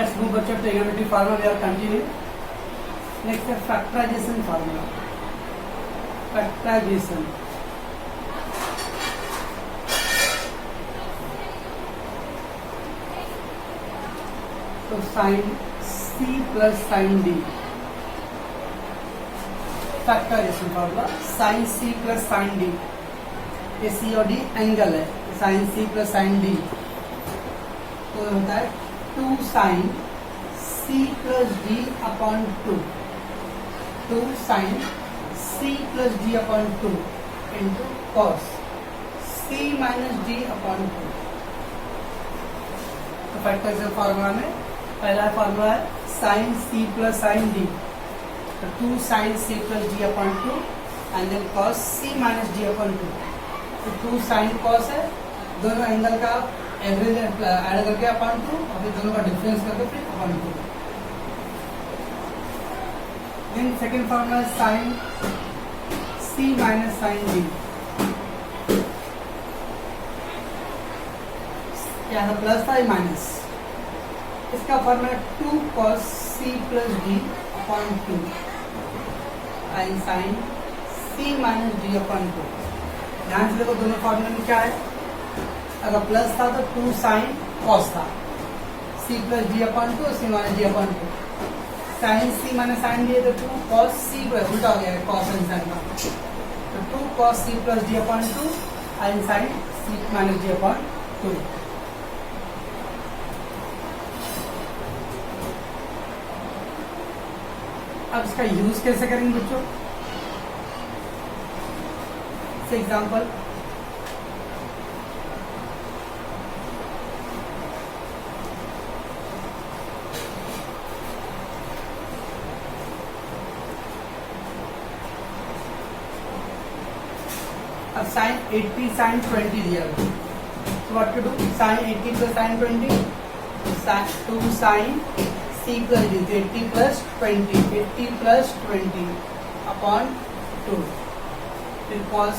Let's move back to trigonometry formula. We are continuing. Next is factorization formula. Factorization. So sin C plus sin D. Factorization formula. Sin C plus sin D. ये C और D angle है. Sin C plus sin D. तो होता है 2 sin C plus D upon 2. 2 sin C plus D upon 2 into cos C minus D upon 2. तो factorisation formula में पहला formula है sin C plus sin D. तो 2 sin C plus D upon 2 and then cos C minus D upon 2. तो 2 sin cos है, दोनों angle का average add करके अपॉन 2 और फिर दोनों का डिफरेंस करके फिर upon 2. Then second formula sin C minus sin D. क्या था, प्लस था माइनस. इसका formula 2 cos C plus D upon 2 and sin C minus D upon 2. ध्यान से देखो दोनों फार्मूले में क्या है. अगर प्लस था तो 2 sin cos था, C plus D upon 2, C minus D upon 2. sin C minus sin D है तो 2 cos C plus, उल्टा हो गया है cos and sin का. तो 2 cos C plus D upon 2 and sin C minus D upon 2. अब इसका यूज कैसे करेंगे बच्चों. एग्जाम्पल, अब sin 80 sin 20 दिया है. So what to do? sin 80 plus sin 20, 2 sin C plus D, 80 plus 20, 80 plus 20 upon 2. फिर cos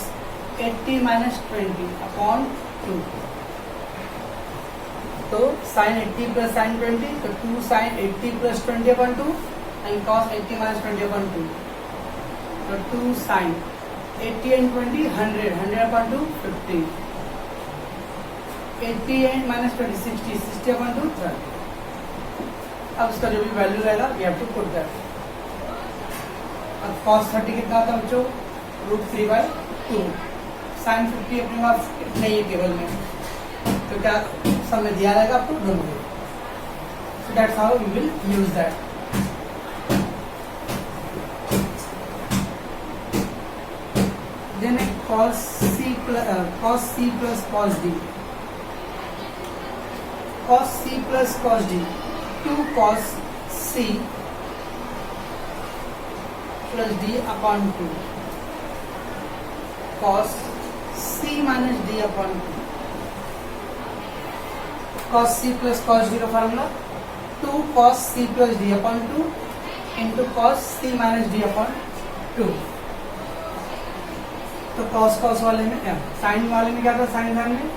80 minus 20 upon 2. तो sin 80 plus sin 20, तो 2 sin 80 plus 20 upon 2 and cos 80 minus 20 upon 2. तो 2 sin 80 and 20, 100, 100 upon 2, 50. 80 and minus 20, 60, 60 upon 2, 30. अब उसका जो भी value रहेगा we have to put that. अब cos 30 कितना था बच्चों, √3/2. sin 50 अपने पास इतना ही टेबल में, तो क्या सब में दिया रहेगा आपको दोनों में. So that's how you will use that. Then cos C plus cos D. Cos C plus cos D. 2 cos C plus D upon 2. Cos C minus D upon 2. Cos C plus cos D का formula 2 cos C plus D upon 2 into cos C minus D upon 2. तो cos वाले में sin वाले में क्या था, sin ध्यान में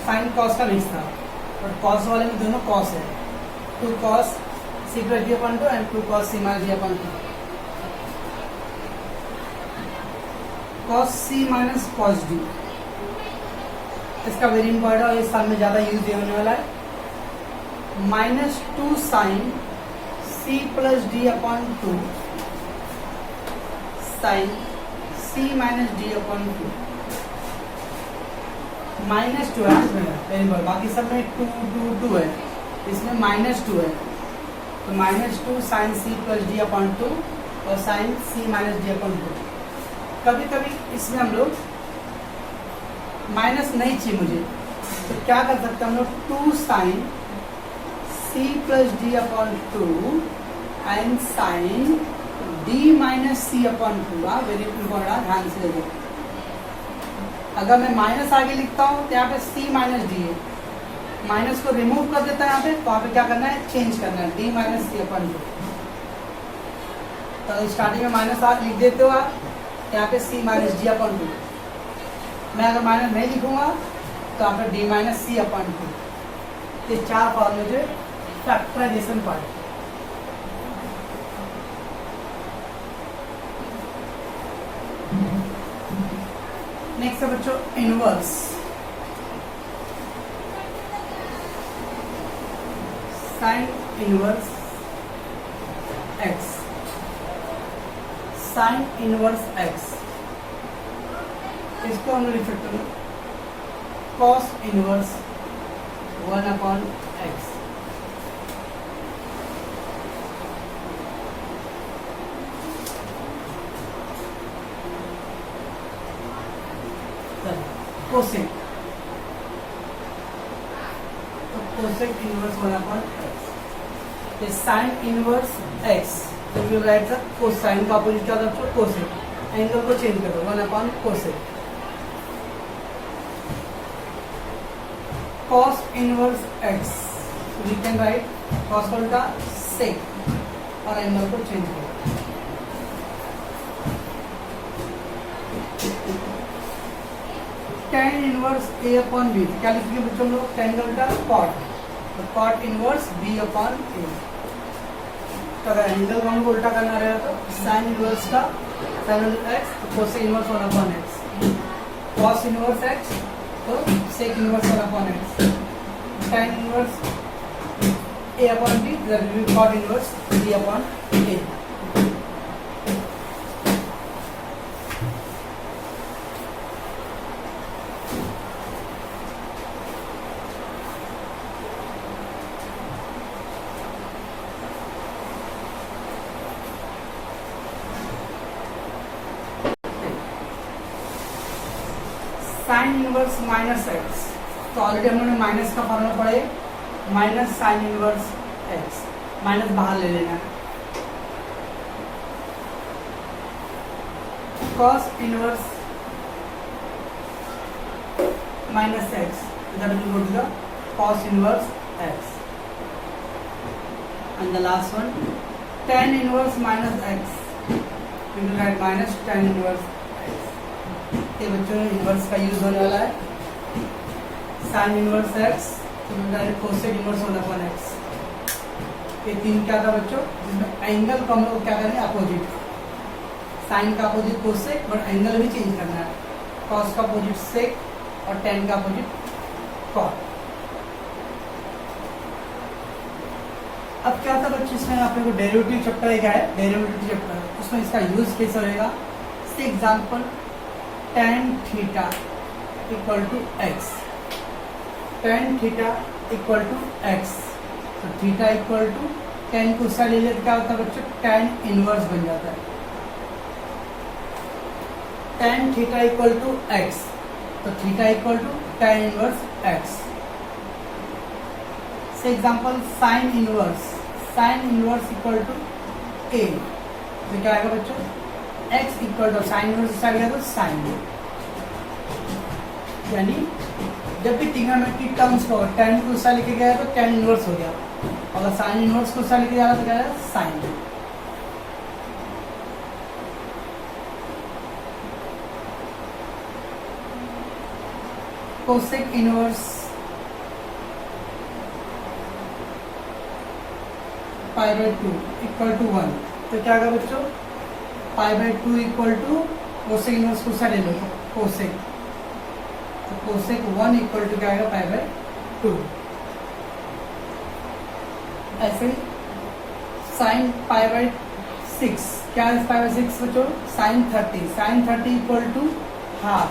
sin cos का नहीं था, और cos वाले में दोनों cos है. 2 cos C plus D upon 2 and 2 cos C minus D upon 2. cos C minus cos D, इसका वेरी इंपॉर्टेंट और इस साल में ज्यादा यूज होने वाला है. -2 sin C plus D upon 2 sin C minus D upon 2. -2 है इसमें वेरी इंपॉर्टेंट, बाकी सब में 2 है, इसमें -2 है. तो -2 sin C plus D upon 2 और sin C minus D upon 2. कभी कभी इसमें हम लोग माइनस नहीं चाहिए मुझे, तो क्या कर सकते हैं हम लोग, 2 sin C plus D upon 2 and sin D minus C upon 2. Very important, ध्यान से देखो. अगर मैं माइनस आगे लिखता हूँ तो यहाँ पे C माइनस D है, माइनस को रिमूव कर देता है यहाँ पे, तो वहाँ पे क्या करना है, चेंज करना है, D minus C upon 2. तो स्टार्टिंग में माइनस लिख देते हो आप, यहाँ पे C minus D upon 2. मैं अगर माइनस नहीं लिखूंगा तो यहाँ पे D minus C upon 2. ये 4 फॉर्मूले जो फैक्टराइजेशन पार्ट। नेक्स्ट है बच्चों inverse. Sine inverse x, sine inverse x, इसको हम लिख सकते हैं कॉस इनवर्स 1/x। कोसेक, तो cosec inverse 1/x। Sine inverse x, तो यू राइट द कोसाइन का अपोजिट क्या था? कोसेक। एंगल को चेंज करो 1/कोसेक। cos inverse x, we can write cos का सेक और एंगल को चेंज करो। tan इनवर्स a/b, क्या लिखेंगे बच्चों हम लोग? tan का cot, तो cot इनवर्स b/a। तो अगर एंगल को हमको उल्टा करना रहेगा तो साइन इनवर्स का साइन एक्स, तो cosec inverse 1/x। Cos inverse x, तो sec inverse 1/x। tan inverse a/b, that will be cot inverse b/a। Sine inverse minus x, तो ऑलरेडी हम लोगों ने माइनस का फॉर्मूला पढ़े, minus sine inverse x, minus बाहर ले लेना है। Cos inverse minus x, that will go to the cos inverse x. And the last one tan inverse minus x, we will write minus tan inverse. ये बच्चों inverse का use होने वाला है। Sine inverse x, cosec inverse 1/x। ये तीन क्या था बच्चों? जिसमें एंगल को हम लोग क्या करेंगे? अपोजिट। साइन का अपोजिट कोसेक, बट एंगल भी चेंज करना है। कॉस का अपोजिट सेक और tan का अपोजिट कॉट। अब क्या था बच्चों इसमें आप लोग को डेरिवेटिव चैप्टर एक है, डेरिवेटिव चैप्टर, उसमें इसका यूज कैसे होएगा? जैसे example tan theta equal to x, tan theta equal to x, तो थीटा इक्वल टू tan को उसका ले लेते क्या होता है बच्चों? tan इनवर्स बन जाता है। tan theta equal to x, तो theta equal to tan inverse x. से example sine inverse, sine inverse equal to a, तो क्या आएगा बच्चों? x equal to sine inverse आ गया तो साइन, यानी जब भी ट्रिग्नोमेट्रिक टर्म्स को tan को उसका लिखे गया तो tan इनवर्स हो गया, अगर साइन इनवर्स को उसका लिखे जा रहा तो क्या है? Sine. Cosec inverse π/2 equal to 1, तो क्या होगा बच्चों? π/2 इक्वल टू कोसेक इनवर्स को ले लो कोसेक, तो कोसेक 1 इक्वल टू क्या आएगा? π/2। ऐसे ही साइन π/6, क्या है π/6 बच्चों? Sine 30, sine 30 equal to half,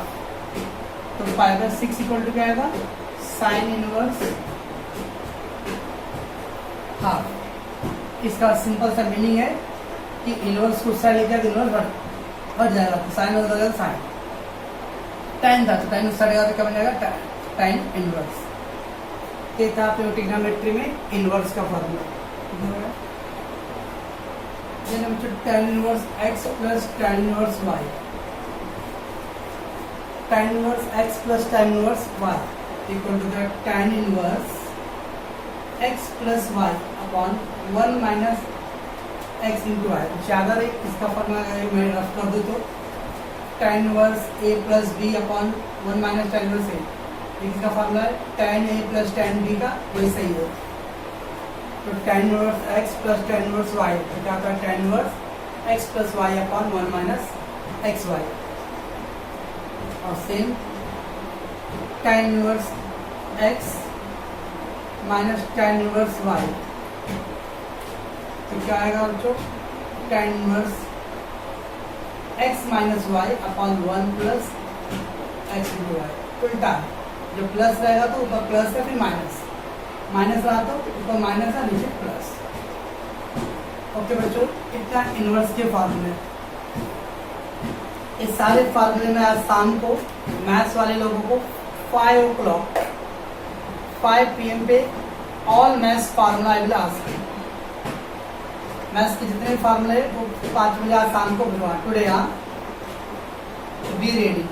तो π/6 इक्वल टू क्या आएगा? Sine inverse half. इसका सिंपल सा मीनिंग है कि इनवर्स को साइन लेकर इनवर्स हट जाएगा, तो साइन हो जाएगा साइन। tan था तो tan उसका रहेगा तो क्या बन जाएगा? tan inverse. ये था आपके ट्रिग्नोमेट्री में इनवर्स का formula. tan inverse x plus tan inverse y, tan inverse x plus tan inverse y equal to the tan inverse x plus y upon 1 minus x into y. ज़्यादा रही इसका formula मैं rough कर दूँ तो tan inverse a plus b upon 1 minus tan inverse a, इसका formula है tan a plus tan b का वैसा ही है। तो tan inverse x plus tan inverse y, तो क्या होता है tan inverse x plus y upon 1 minus xy। और same tan inverse x minus tan inverse y, तो क्या आएगा बच्चों tan inverse x minus y upon 1 plus x into y। उल्टा है, जो प्लस रहेगा तो ऊपर प्लस है, फिर माइनस, माइनस रहा तो ऊपर माइनस है, नीचे प्लस। ओके बच्चों, इतना इनवर्स के फार्मूले। इस सारे फार्मूले में आज शाम को मैथ्स वाले लोगों को 5 o'clock 5 PM पे all maths formula I will ask. Maths के जितने फार्मूले वो 5 बजे आज शाम को बुलवा। Today be ready.